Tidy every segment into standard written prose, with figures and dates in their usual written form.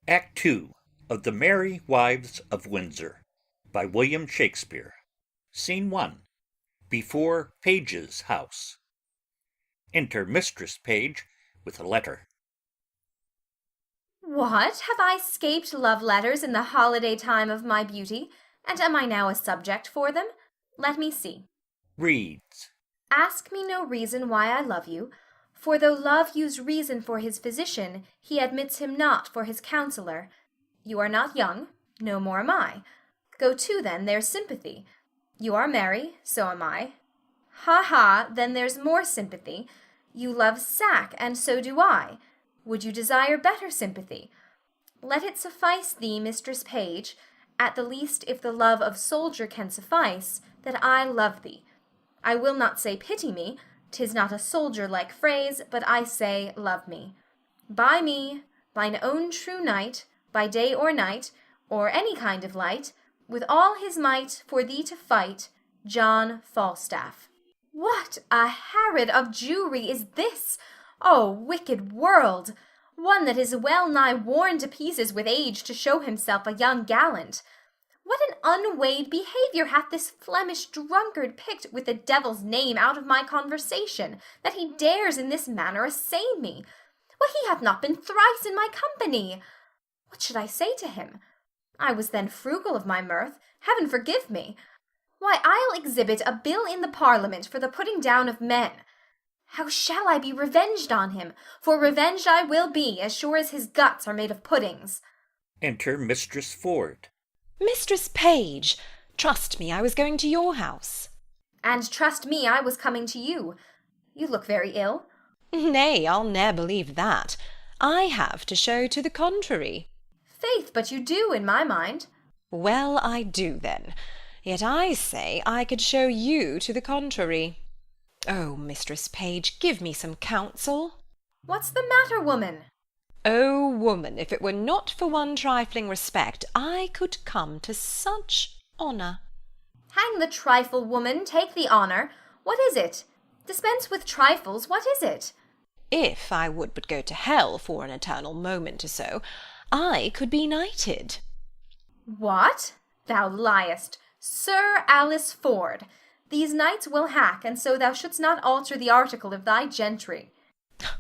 Act II of the Merry Wives of Windsor by William Shakespeare. Scene 1. Before Page's house. Enter Mistress Page with a letter. What, have I scaped love letters in the holiday time of my beauty, and am I now a subject for them? Let me see. Reads. Ask me no reason why I love you, for though love use reason for his physician, he admits him not for his counsellor. You are not young, no more am I. Go to, then, there's sympathy. You are merry, so am I. Ha ha, then there's more sympathy. You love sack, and so do I. Would you desire better sympathy? Let it suffice thee, Mistress Page, at the least if the love of soldier can suffice, that I love thee. I will not say pity me, 'tis not a soldier-like phrase, but I say love me. By me, thine own true knight, by day or night, or any kind of light, with all his might for thee to fight, John Falstaff. What a Herod of Jewry is this! O wicked world! One that is well nigh worn to pieces with age to show himself a young gallant. What an unweighed behaviour hath this Flemish drunkard picked with the devil's name out of my conversation, that he dares in this manner assail me? Why, he hath not been thrice in my company. What should I say to him? I was then frugal of my mirth, heaven forgive me. Why, I'll exhibit a bill in the Parliament for the putting down of men. How shall I be revenged on him? For revenged I will be, as sure as his guts are made of puddings. Enter Mistress Ford. Mistress Page, trust me I was going to your house. And trust me I was coming to you. You look very ill. Nay, I'll ne'er believe that. I have to show to the contrary. Faith, but you do, in my mind. Well, I do then. Yet I say I could show you to the contrary. Oh, Mistress Page, give me some counsel. What's the matter, woman? Oh, woman, if it were not for one trifling respect, I could come to such honour. Hang the trifle, woman, take the honour. What is it? Dispense with trifles, what is it? If I would but go to hell for an eternal moment or so, I could be knighted. What? Thou liest. Sir Alice Ford, these knights will hack, and so thou shouldst not alter the article of thy gentry.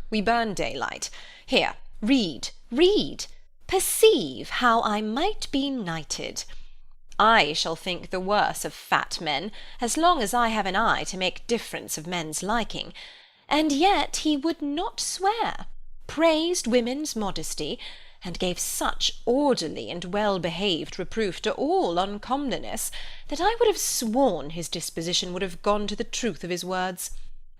We burn daylight. Here, read, read. Perceive how I might be knighted. I shall think the worse of fat men, as long as I have an eye to make difference of men's liking. And yet he would not swear, praised women's modesty, and gave such orderly and well-behaved reproof to all uncomeliness, that I would have sworn his disposition would have gone to the truth of his words.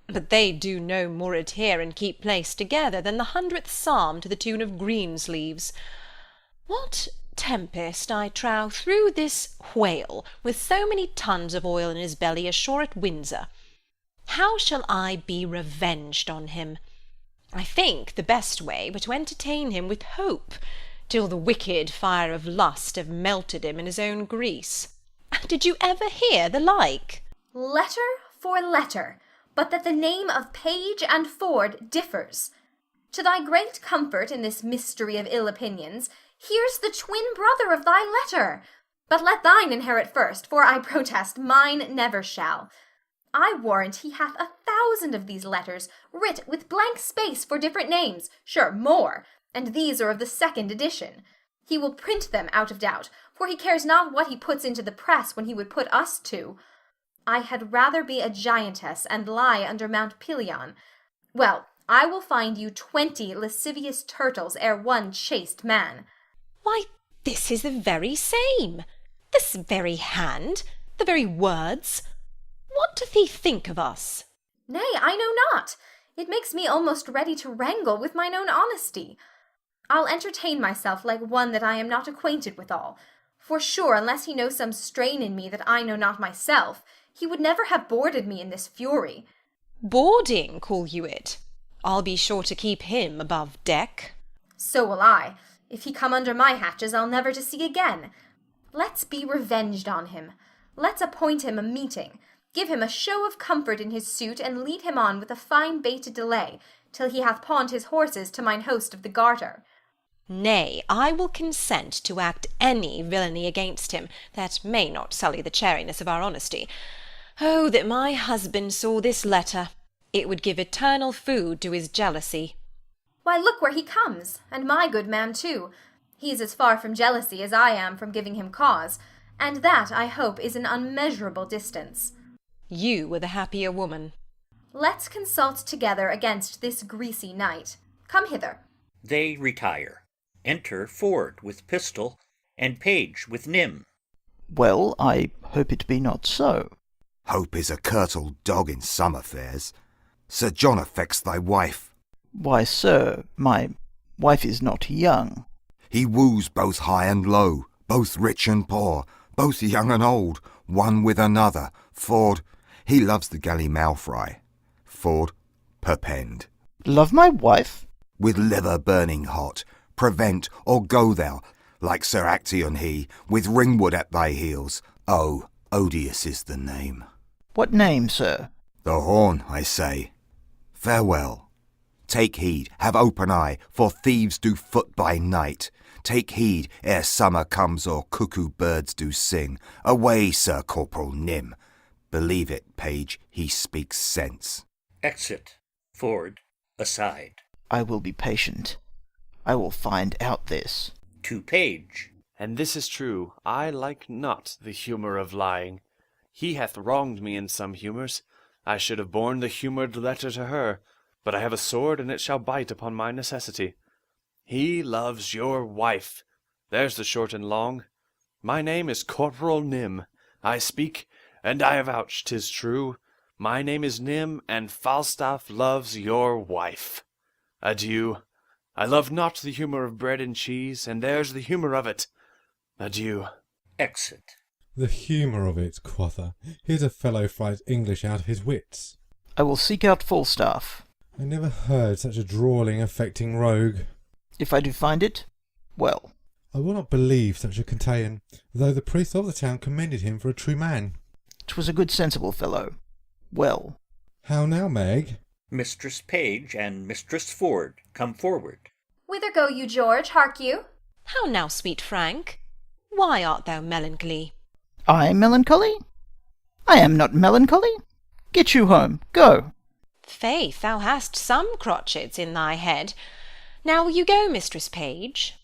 But they do no more adhere and keep place together than the 100th Psalm to the tune of Greensleeves. What tempest, I trow, threw this whale with so many tons of oil in his belly ashore at Windsor? How shall I be revenged on him? I think the best way were to entertain him with hope, till the wicked fire of lust have melted him in his own grease. Did you ever hear the like? Letter for letter, but that the name of Page and Ford differs. To thy great comfort in this mystery of ill opinions, here's the twin brother of thy letter. But let thine inherit first, for I protest mine never shall. I warrant he hath 1,000 of these letters, writ with blank space for different names, sure, more, and these are of the 2nd edition. He will print them out of doubt, for he cares not what he puts into the press when he would put us to. I had rather be a giantess and lie under Mount Pelion. Well, I will find you 20 lascivious turtles ere one chaste man. Why, this is the very same, this very hand, the very words. What doth he think of us? Nay, I know not. It makes me almost ready to wrangle with mine own honesty. I'll entertain myself like one that I am not acquainted withal. For sure, unless he know some strain in me that I know not myself, he would never have boarded me in this fury. Boarding, call you it? I'll be sure to keep him above deck. So will I. If he come under my hatches, I'll never to see again. Let's be revenged on him. Let's appoint him a meeting. Give him a show of comfort in his suit, and lead him on with a fine baited delay, till he hath pawned his horses to mine host of the Garter. Nay, I will consent to act any villainy against him that may not sully the chariness of our honesty. Oh, that my husband saw this letter! It would give eternal food to his jealousy. Why, look where he comes, and my good man too. He's as far from jealousy as I am from giving him cause, and that, I hope, is an unmeasurable distance. You were the happier woman. Let's consult together against this greasy knight. Come hither. They retire. Enter Ford with pistol, and Page with Nym. Well, I hope it be not so. Hope is a curtled dog in some affairs. Sir John affects thy wife. Why, sir, my wife is not young. He woos both high and low, both rich and poor, both young and old, one with another. Ford, he loves the galley malfry. Ford, perpend. Love my wife? With liver burning hot, prevent or go thou, like Sir Actaeon he, with Ringwood at thy heels. Oh, odious is the name. What name, sir? The Horn, I say. Farewell. Take heed, have open eye, for thieves do foot by night. Take heed, ere summer comes or cuckoo birds do sing. Away, Sir Corporal Nym. Believe it, Page, he speaks sense. Exit. Ford, aside. I will be patient. I will find out this. To Page. And this is true, I like not the humour of lying. He hath wronged me in some humours. I should have borne the humoured letter to her, but I have a sword, and it shall bite upon my necessity. He loves your wife. There's the short and long. My name is Corporal Nym. I speak, and I avouch 'tis true. My name is Nym, and Falstaff loves your wife. Adieu. I love not the humour of bread and cheese, and there's the humour of it. Adieu. Exit. The humour of it, quotha! Here's a fellow frights English out of his wits. I will seek out Falstaff. I never heard such a drawling, affecting rogue. If I do find it, well. I will not believe such a contagion, though the priest of the town commended him for a true man. 'Twas a good sensible fellow. Well. How now, Meg? Mistress Page and Mistress Ford come forward. Whither go you, George, hark you? How now, sweet Frank? Why art thou melancholy? I melancholy? I am not melancholy. Get you home. Go. Faith, thou hast some crotchets in thy head. Now will you go, Mistress Page?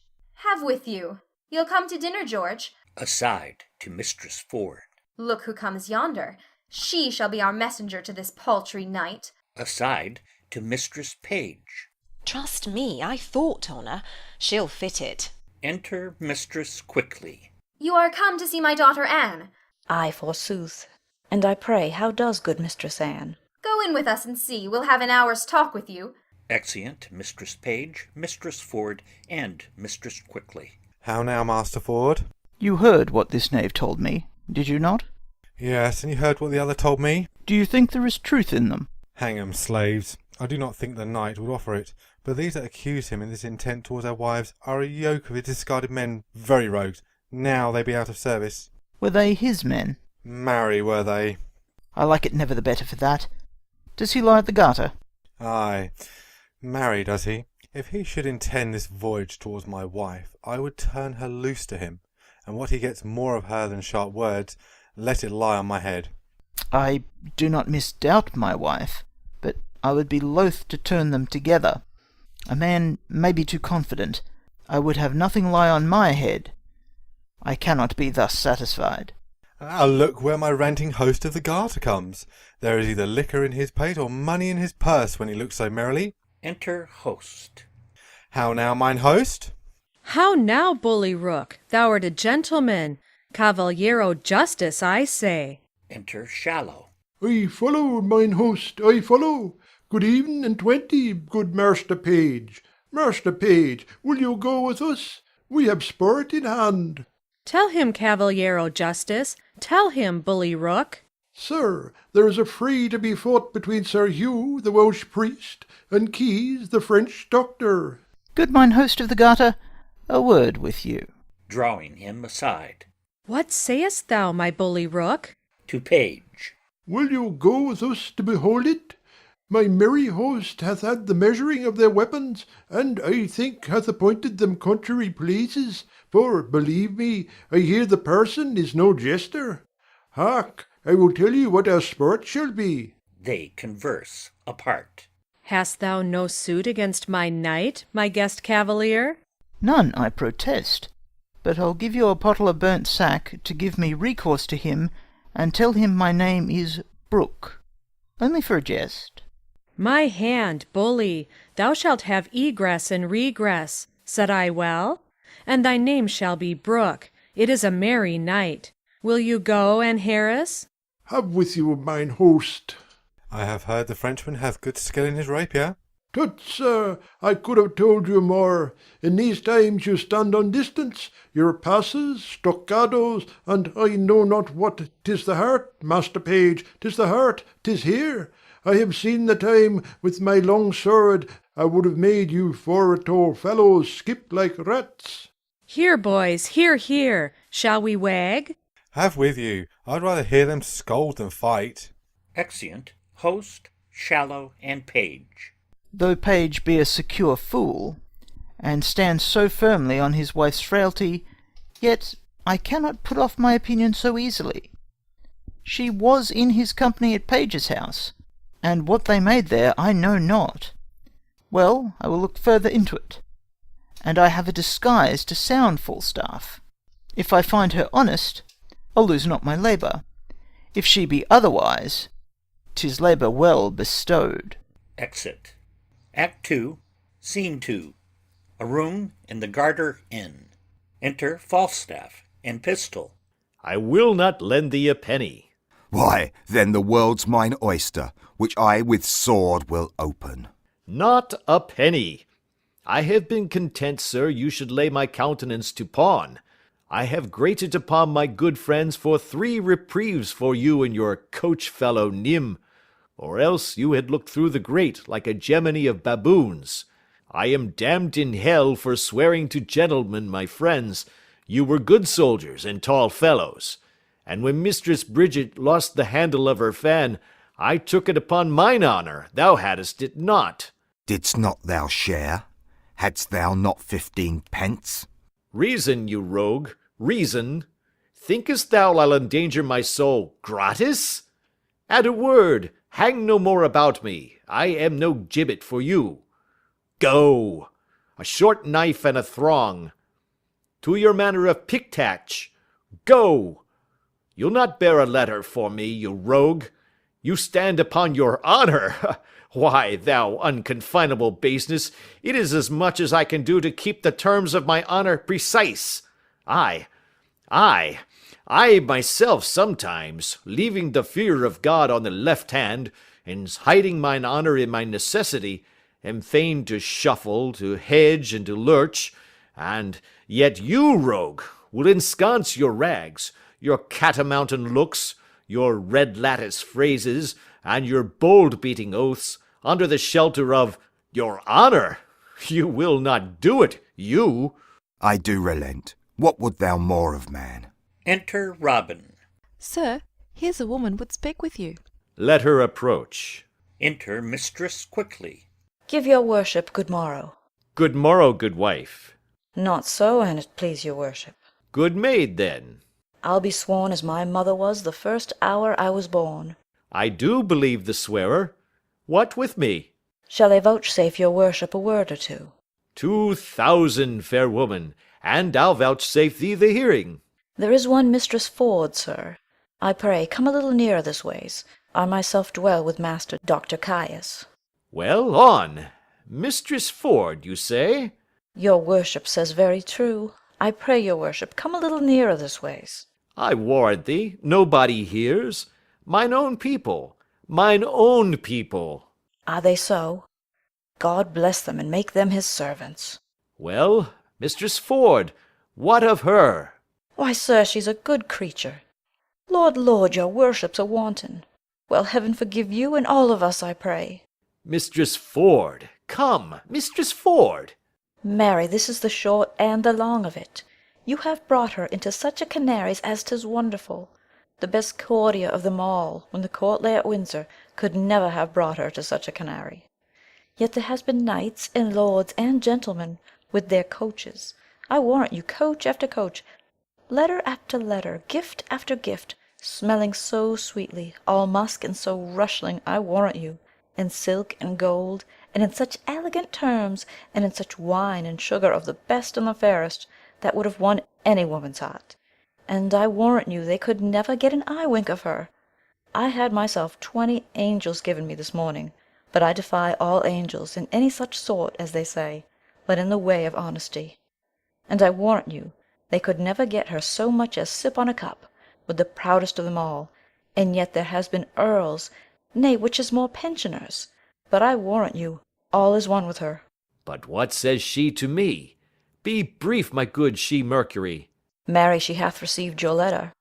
Have with you. You'll come to dinner, George. Aside to Mistress Ford. Look who comes yonder. She shall be our messenger to this paltry knight. Aside to Mistress Page. Trust me, I thought on her. She'll fit it. Enter Mistress Quickly. You are come to see my daughter Anne. Ay, forsooth. And I pray, how does good Mistress Anne? Go in with us and see. We'll have an hour's talk with you. Exeunt Mistress Page, Mistress Ford, and Mistress Quickly. How now, Master Ford? You heard what this knave told me, did you not? Yes, and you heard what the other told me? Do you think there is truth in them? Hang 'em, slaves. I do not think the knight would offer it, but these that accuse him in this intent towards our wives are a yoke of his discarded men, very rogues. Now they be out of service. Were they his men? Marry, were they? I like it never the better for that. Does he lie at the Garter? Ay, marry, does he? If he should intend this voyage towards my wife, I would turn her loose to him, and what he gets more of her than sharp words, let it lie on my head. I do not misdoubt my wife, but I would be loath to turn them together. A man may be too confident. I would have nothing lie on my head. I cannot be thus satisfied. Ah, look where my ranting host of the Garter comes. There is either liquor in his pate or money in his purse when he looks so merrily. Enter Host. How now, mine host? How now, bully rook? Thou art a gentleman. Cavaliero justice, I say. Enter Shallow. I follow, mine host, I follow. Good evening and 20, good Master Page. Master Page, will you go with us? We have sport in hand. Tell him, Cavaliero justice. Tell him, bully rook. Sir, there is a fray to be fought between Sir Hugh, the Welsh priest, and Keys, the French doctor. Good mine host of the Garter, a word with you. Drawing him aside. What sayest thou, my bully rook? To Page. Will you go with us to behold it? My merry host hath had the measuring of their weapons, and I think hath appointed them contrary places, for, believe me, I hear the parson is no jester. Hark, I will tell you what our sport shall be. They converse apart. Hast thou no suit against my knight, my guest cavalier? None, I protest. But I'll give you a pottle of burnt sack to give me recourse to him, and tell him my name is Brooke. Only for a jest. My hand, bully, thou shalt have egress and regress. Said I well? And thy name shall be Brooke. It is a merry night. Will you go, and Harris? Have with you, mine host. I have heard the Frenchman hath good skill in his rapier. Tut, sir, I could have told you more. In these times you stand on distance, your passes, stoccados, and I know not what. 'Tis the heart, Master Page, 'tis the heart, 'tis here. I have seen the time, with my long sword, I would have made you four tall fellows skip like rats. Here, boys, here, here. Shall we wag? Have with you. I'd rather hear them scold than fight. Exeunt host, shallow, and page. Though Page be a secure fool, and stands so firmly on his wife's frailty, yet I cannot put off my opinion so easily. She was in his company at Page's house, and what they made there I know not. Well, I will look further into it, and I have a disguise to sound Falstaff. If I find her honest, I'll lose not my labour. If she be otherwise, 'tis labour well bestowed. Exit. Act 2, Scene 2. A room in the Garter Inn. Enter Falstaff and Pistol. I will not lend thee a penny. Why, then the world's mine oyster, which I with sword will open. Not a penny. I have been content, sir, you should lay my countenance to pawn. I have grated upon my good friends for 3 reprieves for you and your coach-fellow Nym, or else you had looked through the grate like a gemony of baboons. I am damned in hell for swearing to gentlemen, my friends, you were good soldiers and tall fellows. And when Mistress Bridget lost the handle of her fan, I took it upon mine honour thou hadst it not. Didst not thou share? Hadst thou not 15 pence? Reason, you rogue, reason. Thinkest thou I'll endanger my soul gratis? At a word, hang no more about me. I am no gibbet for you. Go! A short knife and a throng. To your manner of pick-tatch. Go! You'll not bear a letter for me, you rogue. You stand upon your honour. Why, thou unconfinable baseness, it is as much as I can do to keep the terms of my honour precise. I myself sometimes, leaving the fear of God on the left hand, and hiding mine honour in my necessity, am fain to shuffle, to hedge, and to lurch, and yet you, rogue, will ensconce your rags, your catamountain looks, your red lattice phrases, and your bold-beating oaths, under the shelter of your honour. You will not do it, you. I do relent. What would thou more of man? Enter Robin. Sir, here's a woman would speak with you. Let her approach. Enter Mistress Quickly. Give your worship good morrow. Good morrow, good wife. Not so, an it please your worship. Good maid, then. I'll be sworn as my mother was the first hour I was born. I do believe the swearer. What with me? Shall I vouchsafe your worship a word or two? 2,000, fair woman, and I'll vouchsafe thee the hearing. There is one Mistress Ford, sir. I pray come a little nearer this ways. I myself dwell with Master Dr. Caius. Well, on. Mistress Ford, you say? Your worship says very true. I pray your worship come a little nearer this ways. I warrant thee, nobody hears. Mine own people. Mine own people. Are they so? God bless them and make them his servants. Well, Mistress Ford, what of her? Why, sir, she's a good creature. Lord, your worship's a wanton. Well, heaven forgive you and all of us, I pray. Mistress Ford, come, Mistress Ford. Marry, this is the short and the long of it. You have brought her into such a canaries as 'tis wonderful. The best courtier of them all, when the court lay at Windsor, could never have brought her to such a canary. Yet there has been knights and lords and gentlemen, with their coaches, I warrant you, coach after coach, letter after letter, gift after gift, smelling so sweetly, all musk and so rustling, I warrant you, in silk and gold, and in such elegant terms, and in such wine and sugar of the best and the fairest, that would have won any woman's heart. And I warrant you they could never get an eye wink of her. I had myself 20 angels given me this morning, but I defy all angels in any such sort as they say, but in the way of honesty. And I warrant you they could never get her so much as sip on a cup with the proudest of them all, and yet there has been earls, nay, which is more, pensioners, but I warrant you all is one with her. But what says she to me? Be brief, my good She-Mercury. Marry, she hath received your letter,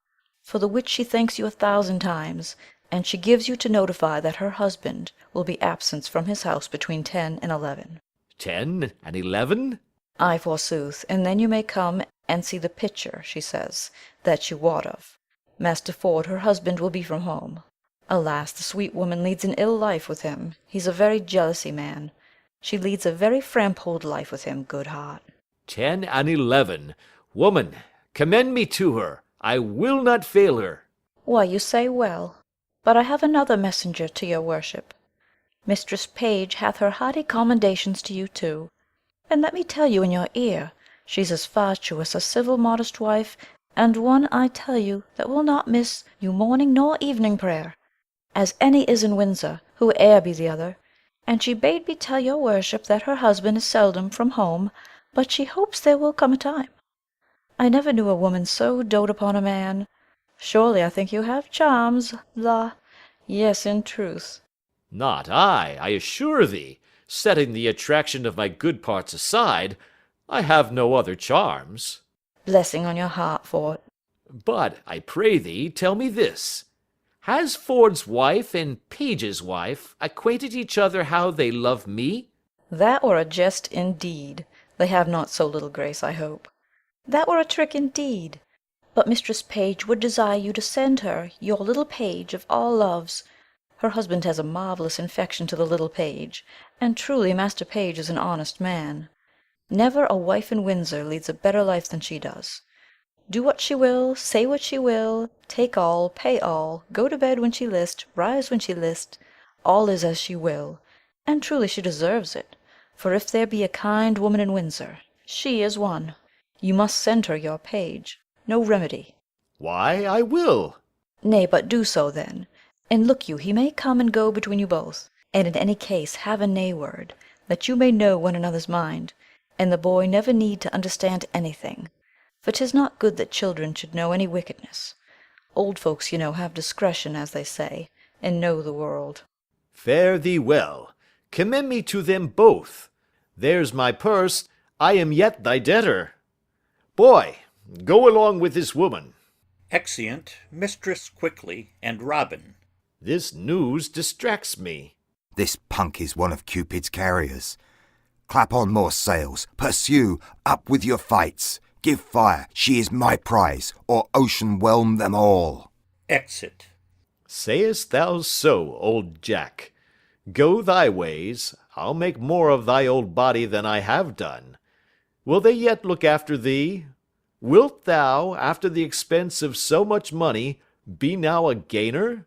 for the which she thanks you 1,000 times, and she gives you to notify that her husband will be absent from his house between 10 and 11. 10 and 11? Ay, forsooth, and then you may come and see the picture, she says, that you wot of. Master Ford, her husband, will be from home. Alas, the sweet woman leads an ill life with him. He's a very jealousy man. She leads a very frampold life with him, good heart. 10 and 11. Woman, commend me to her. I will not fail her. Why, you say well. But I have another messenger to your worship. Mistress Page hath her hearty commendations to you too. And let me tell you in your ear, she's as virtuous a civil modest wife, and one, I tell you, that will not miss you morning nor evening prayer, as any is in Windsor, whoe'er be the other. And she bade me tell your worship that her husband is seldom from home, but she hopes there will come a time. I never knew a woman so dote upon a man. Surely I think you have charms, la, yes, in truth. Not I assure thee. Setting the attraction of my good parts aside, I have no other charms. Blessing on your heart for it. But, I pray thee, tell me this. Has Ford's wife and Page's wife acquainted each other how they love me? That were a jest indeed. They have not so little grace, I hope. That were a trick indeed. But Mistress Page would desire you to send her your little page of all loves. Her husband has a marvellous infection to the little page, and truly Master Page is an honest man. Never a wife in Windsor leads a better life than she does. Do what she will, say what she will, take all, pay all, go to bed when she list, rise when she list, all is as she will, and truly she deserves it, for if there be a kind woman in Windsor, she is one. You must send her your page, no remedy. Why, I will. Nay, but do so then. And look you, he may come and go between you both, and in any case have a nay word, that you may know one another's mind, and the boy never need to understand anything, for 'tis not good that children should know any wickedness. Old folks, you know, have discretion, as they say, and know the world. Fare thee well. Commend me to them both. There's my purse. I am yet thy debtor. Boy, go along with this woman. Exeunt Mistress Quickly and Robin. This news distracts me. This punk is one of Cupid's carriers. Clap on more sails. Pursue. Up with your fights. Give fire. She is my prize, or ocean whelm them all. Exit. Sayest thou so, old Jack? Go thy ways. I'll make more of thy old body than I have done. Will they yet look after thee? Wilt thou, after the expense of so much money, be now a gainer?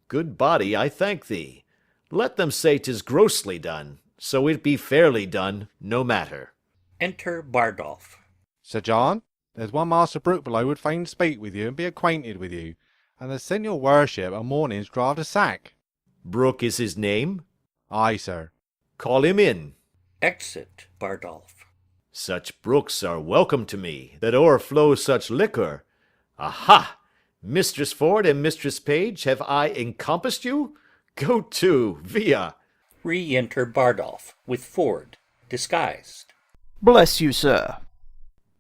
Good body, I thank thee. Let them say 'tis grossly done, so it be fairly done, no matter. Enter Bardolph. Sir John, there's one Master Brooke below would fain speak with you and be acquainted with you, and has sent your worship a morning's draught of sack. Brooke is his name? Ay, sir. Call him in. Exit Bardolph. Such brooks are welcome to me, that o'erflow such liquor. Aha! Mistress Ford and Mistress Page, have I encompassed you? Go to, via. Re-enter Bardolph with Ford, disguised. Bless you, sir.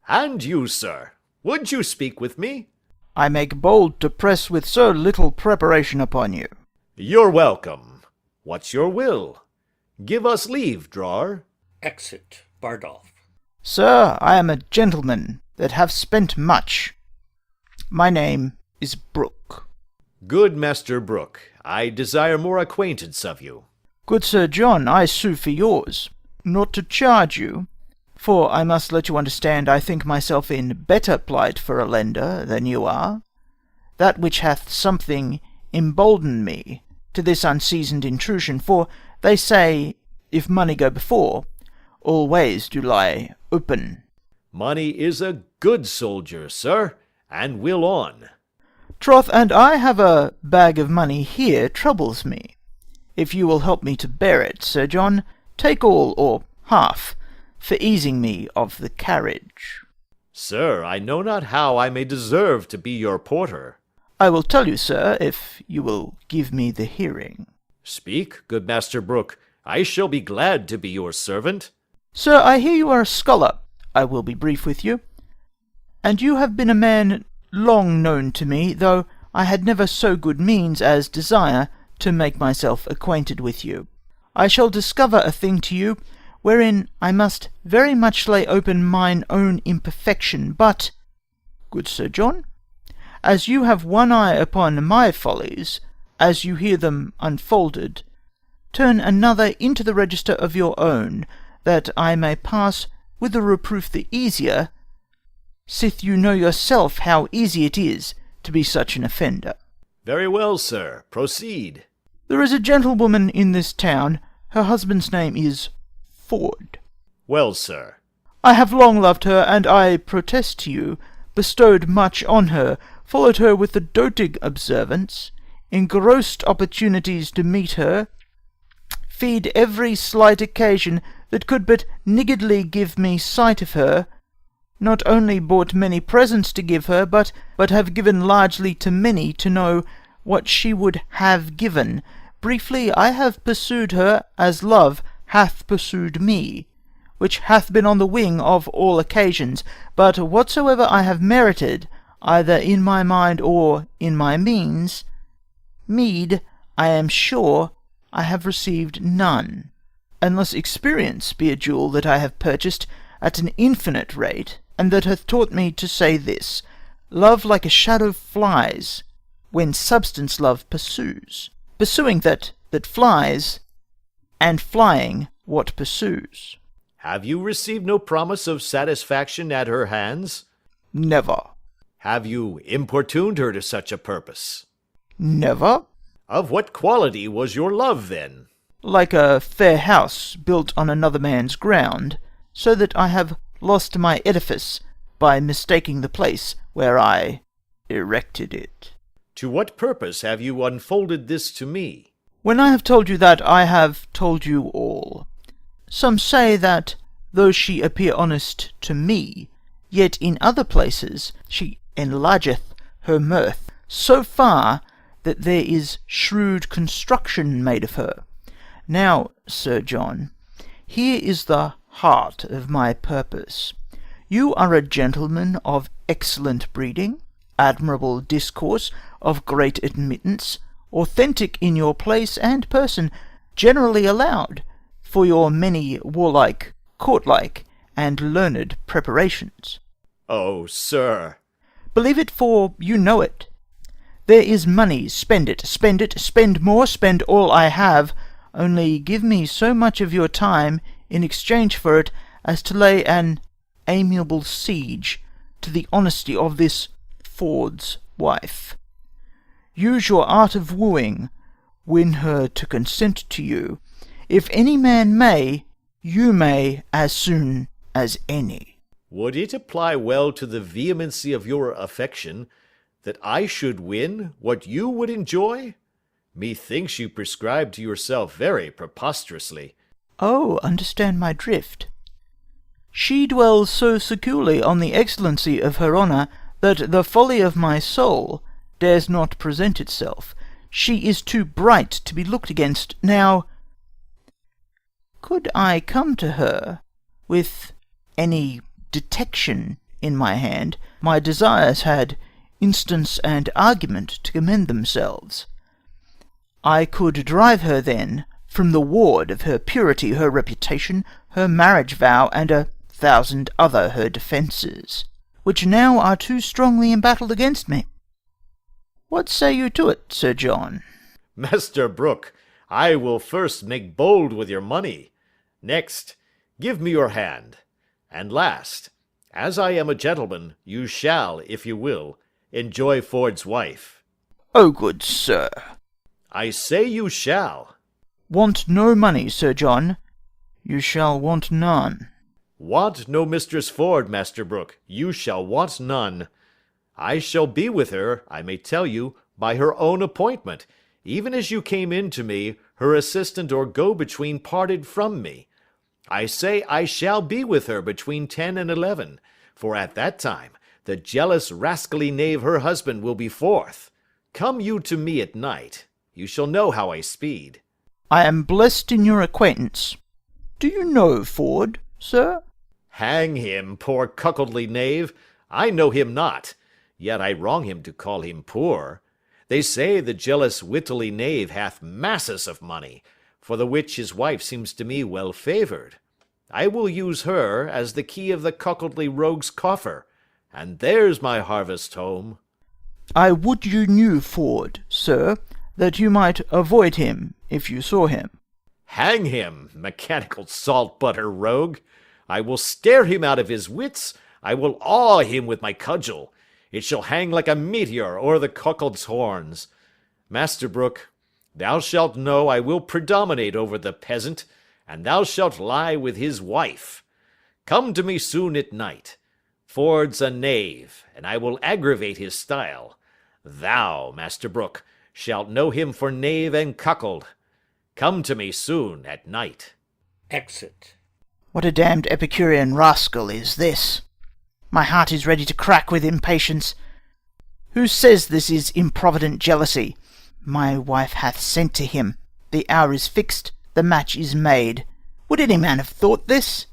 And you, sir, would you speak with me? I make bold to press with so little preparation upon you. You're welcome. What's your will? Give us leave, drawer. Exit Bardolph. Sir, I am a gentleman that have spent much. My name is Brooke. Good Master Brooke, I desire more acquaintance of you. Good Sir John, I sue for yours, not to charge you, for I must let you understand I think myself in better plight for a lender than you are, that which hath something emboldened me to this unseasoned intrusion, for they say, if money go before, all ways do lie open. Money is a good soldier, sir, and will on. Troth, and I have a bag of money here troubles me. If you will help me to bear it, Sir John, take all, or half, for easing me of the carriage. Sir, I know not how I may deserve to be your porter. I will tell you, sir, if you will give me the hearing. Speak, good Master Brooke, I shall be glad to be your servant. Sir, I hear you are a scholar. I will be brief with you. And you have been a man long known to me, though I had never so good means as desire to make myself acquainted with you. I shall discover a thing to you, wherein I must very much lay open mine own imperfection, but, good Sir John, as you have one eye upon my follies, as you hear them unfolded, turn another into the register of your own, that I may pass with the reproof the easier, sith you know yourself how easy it is to be such an offender. Very well, sir, proceed. There is a gentlewoman in this town, her husband's name is Ford. Well, sir. I have long loved her, and I protest to you, bestowed much on her, followed her with the doting observance, engrossed opportunities to meet her, feed every slight occasion that could but niggardly give me sight of her, not only bought many presents to give her, but have given largely to many to know what she would have given. Briefly, I have pursued her as love hath pursued me, which hath been on the wing of all occasions, but whatsoever I have merited, either in my mind or in my means, meed, I am sure, I have received none, unless experience be a jewel that I have purchased at an infinite rate, and that hath taught me to say this, love like a shadow flies, when substance love pursues, pursuing that flies, and flying what pursues. Have you received no promise of satisfaction at her hands? Never. Have you importuned her to such a purpose? Never. Of what quality was your love, then? Like a fair house built on another man's ground, so that I have lost my edifice by mistaking the place where I erected it. To what purpose have you unfolded this to me? When I have told you that, I have told you all. Some say that, though she appear honest to me, yet in other places she enlargeth her mirth so far that there is shrewd construction made of her. Now, Sir John, here is the heart of my purpose. You are a gentleman of excellent breeding, admirable discourse, of great admittance, authentic in your place and person, generally allowed for your many warlike, courtlike, and learned preparations. Oh, sir. Believe it, for you know it. There is money, spend it, spend more, spend all I have, only give me so much of your time in exchange for it as to lay an amiable siege to the honesty of this Ford's wife. Use your art of wooing, win her to consent to you. If any man may, you may as soon as any. Would it apply well to the vehemency of your affection that I should win what you would enjoy? Methinks you prescribe to yourself very preposterously. Oh, understand my drift. She dwells so securely on the excellency of her honour that the folly of my soul dares not present itself. She is too bright to be looked against. Now, could I come to her with any detection in my hand, my desires had instance and argument to commend themselves. I could drive her then from the ward of her purity, her reputation, her marriage vow, and 1,000 other her defences, which now are too strongly embattled against me. What say you to it, Sir John? Master Brooke, I will first make bold with your money. Next, give me your hand. And last, as I am a gentleman, you shall, if you will, enjoy Ford's wife. Oh, good sir. I say you shall. Want no money, Sir John. You shall want none. Want no Mistress Ford, Master Brooke. You shall want none. I shall be with her, I may tell you, by her own appointment, even as you came in to me, her assistant or go-between parted from me. I say I shall be with her between 10 and 11, for at that time the jealous rascally knave her husband will be forth. Come you to me at night. You shall know how I speed. I am blessed in your acquaintance. Do you know Ford, sir? Hang him, poor cuckoldly knave. I know him not, yet I wrong him to call him poor. They say the jealous wittly knave hath masses of money, for the which his wife seems to me well favoured. I will use her as the key of the cuckoldly rogue's coffer, and there's my harvest home. I would you knew Ford, sir, that you might avoid him if you saw him. Hang him, mechanical salt-butter rogue! I will stare him out of his wits, I will awe him with my cudgel. It shall hang like a meteor o'er the cuckold's horns. Master Brooke, thou shalt know I will predominate over the peasant, and thou shalt lie with his wife. Come to me soon at night. Ford's a knave, and I will aggravate his style. Thou, Master Brooke, shalt know him for knave and cuckold. Come to me soon at night. Exit. What a damned Epicurean rascal is this! My heart is ready to crack with impatience. Who says this is improvident jealousy? My wife hath sent to him. The hour is fixed, the match is made. Would any man have thought this?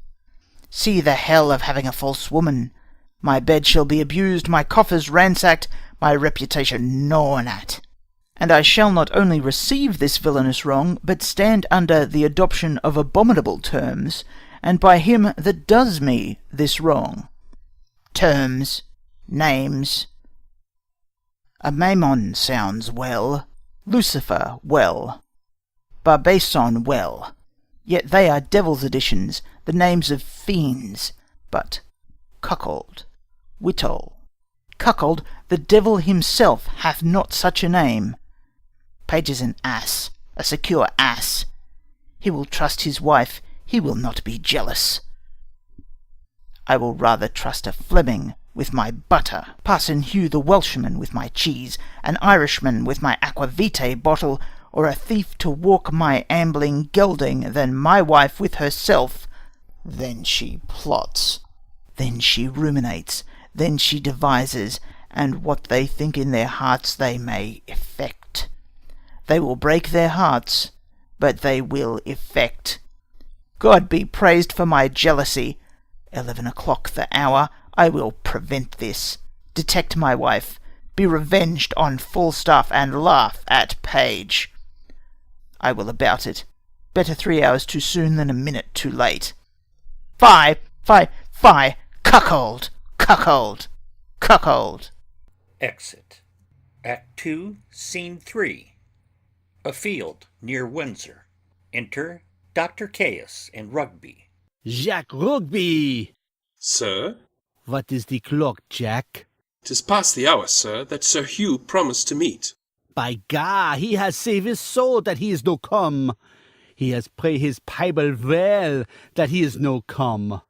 See the hell of having a false woman. My bed shall be abused, my coffers ransacked, my reputation gnawn at. And I shall not only receive this villainous wrong, but stand under the adoption of abominable terms, and by him that does me this wrong. Terms, names. A Mammon sounds well, Lucifer well, Barbason well, yet they are devil's additions, the names of fiends. But cuckold, wittol, cuckold, the devil himself hath not such a name. Page is an ass, a secure ass. He will trust his wife, he will not be jealous. I will rather trust a Fleming with my butter, Parson Hugh the Welshman with my cheese, an Irishman with my aquavitae bottle, or a thief to walk my ambling gelding, than my wife with herself. Then she plots, then she ruminates, then she devises, and what they think in their hearts they may effect. They will break their hearts, but they will effect. God be praised for my jealousy. 11 o'clock the hour, I will prevent this, detect my wife, be revenged on Falstaff, and laugh at Page. I will about it. Better 3 hours too soon than a minute too late. Fie, fie, fie, cuckold, cuckold, cuckold. Exit. Act 2, Scene 3. A field near Windsor. Enter Dr. Caius and Rugby. Jack Rugby! Sir? What is the clock, Jack? 'Tis past the hour, sir, that Sir Hugh promised to meet. By gar, he has saved his soul that he is no come. He has prayed his Bible well that he is no come.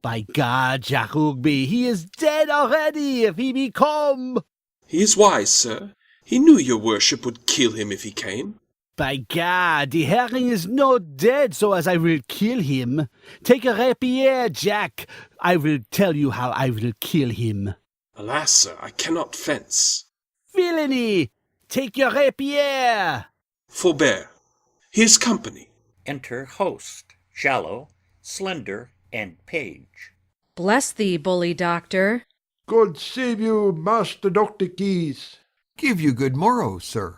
By God, Jack Rugby, he is dead already if he be come. He is wise, sir. He knew your worship would kill him if he came. By God, the herring is not dead so as I will kill him. Take a rapier, Jack. I will tell you how I will kill him. Alas, sir, I cannot fence. Villainy! Take your rapier! Forbear. Here's company. Enter host, shallow, slender, and Page. Bless thee, bully doctor. God save you, Master Dr. Keys. Give you good morrow, sir.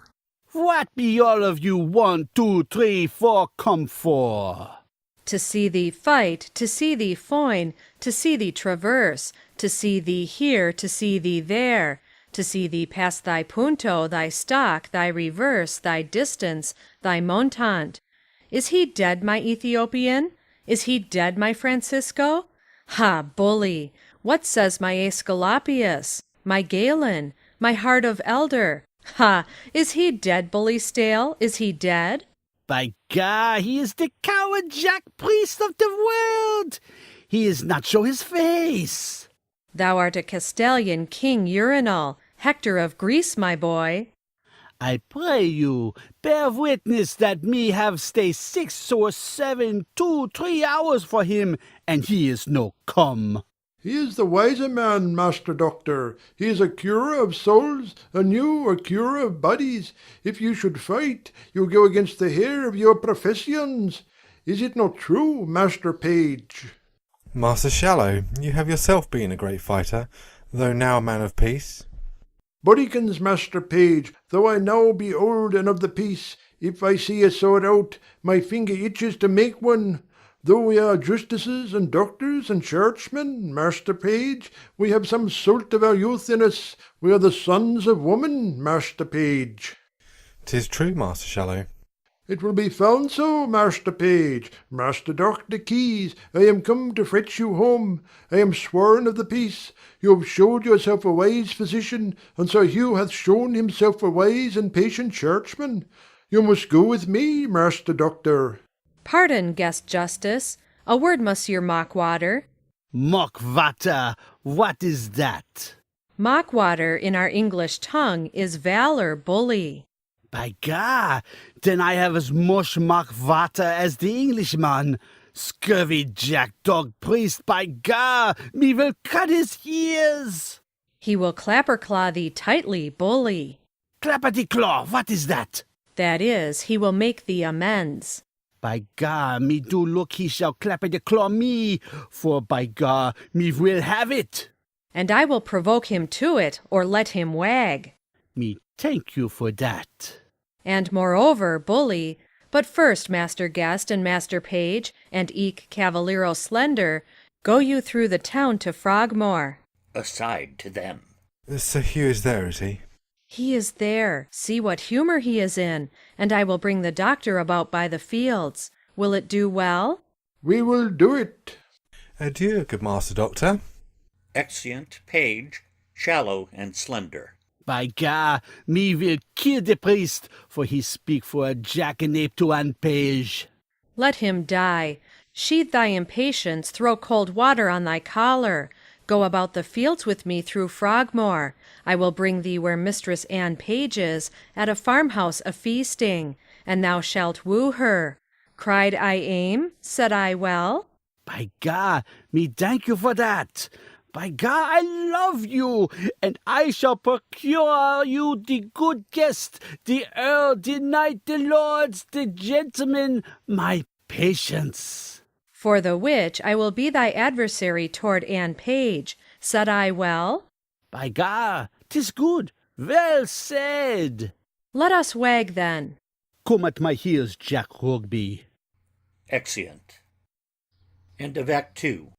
What be all of you 1, 2, 3, 4 come for? To see thee fight, to see thee foin, to see thee traverse, to see thee here, to see thee there, to see thee pass thy punto, thy stock, thy reverse, thy distance, thy montant. Is he dead, my Ethiopian? Is he dead, my Francisco? Ha, bully! What says my Aesculapius? My Galen? My heart of elder? Ha! Is he dead, bully stale? Is he dead? By God, he is the coward Jack priest of the world. He is not show his face. Thou art a Castilian king urinal, Hector of Greece, my boy. I pray you, bear witness that me have stay 6 or 7, 2, 3 hours for him, and he is no come. He is the wiser man, Master Doctor. He is a curer of souls, and you a curer of bodies. If you should fight, you go against the hair of your professions. Is it not true, Master Page? Master Shallow, you have yourself been a great fighter, though now a man of peace. Bodikins, Master Page, though I now be old and of the peace, if I see a sword out, my finger itches to make one. Though we are justices and doctors and churchmen, Master Page, we have some salt of our youth in us. We are the sons of woman, Master Page. 'Tis true, Master Shallow. It will be found so, Master Page. Master Doctor Keys, I am come to fetch you home. I am sworn of the peace. You have showed yourself a wise physician, and Sir Hugh hath shown himself a wise and patient churchman. You must go with me, Master Doctor. Pardon, guest justice. A word, Monsieur Mockwater. Mockwater, what is that? Mockwater in our English tongue is valor, bully. By God, then I have as much mockwater as the Englishman. Scurvy jackdog priest, by God, me will cut his ears. He will clapper-claw thee tightly, bully. Clappity-claw, what is that? That is, he will make thee amends. By God, me do look he shall clappity-claw me, for by God, me will have it. And I will provoke him to it, or let him wag. Me thank you for that. And moreover, bully, but first, Master Guest and Master Page, and eke Cavaliero Slender, go you through the town to Frogmore. Aside to them. Sir Hugh is there, is he? He is there. See what humour he is in, and I will bring the doctor about by the fields. Will it do well? We will do it. Adieu, good Master Doctor. Exeunt Page, Shallow, and Slender. By God, me will kill the priest, for he speak for a jackanape to an page. Let him die. Sheathe thy impatience, throw cold water on thy collar. Go about the fields with me through Frogmore. I will bring thee where Mistress Anne Page is, at a farmhouse a-feasting, and thou shalt woo her. Cried I aim? Said I well? By God, me thank you for that. By God, I love you, and I shall procure you the good guest, the earl, the knight, the lords, the gentlemen, my patience. For the which I will be thy adversary toward Anne Page. Said I well? By God, 'tis good, well said. Let us wag then. Come at my heels, Jack Rugby. Exeunt. End of Act 2.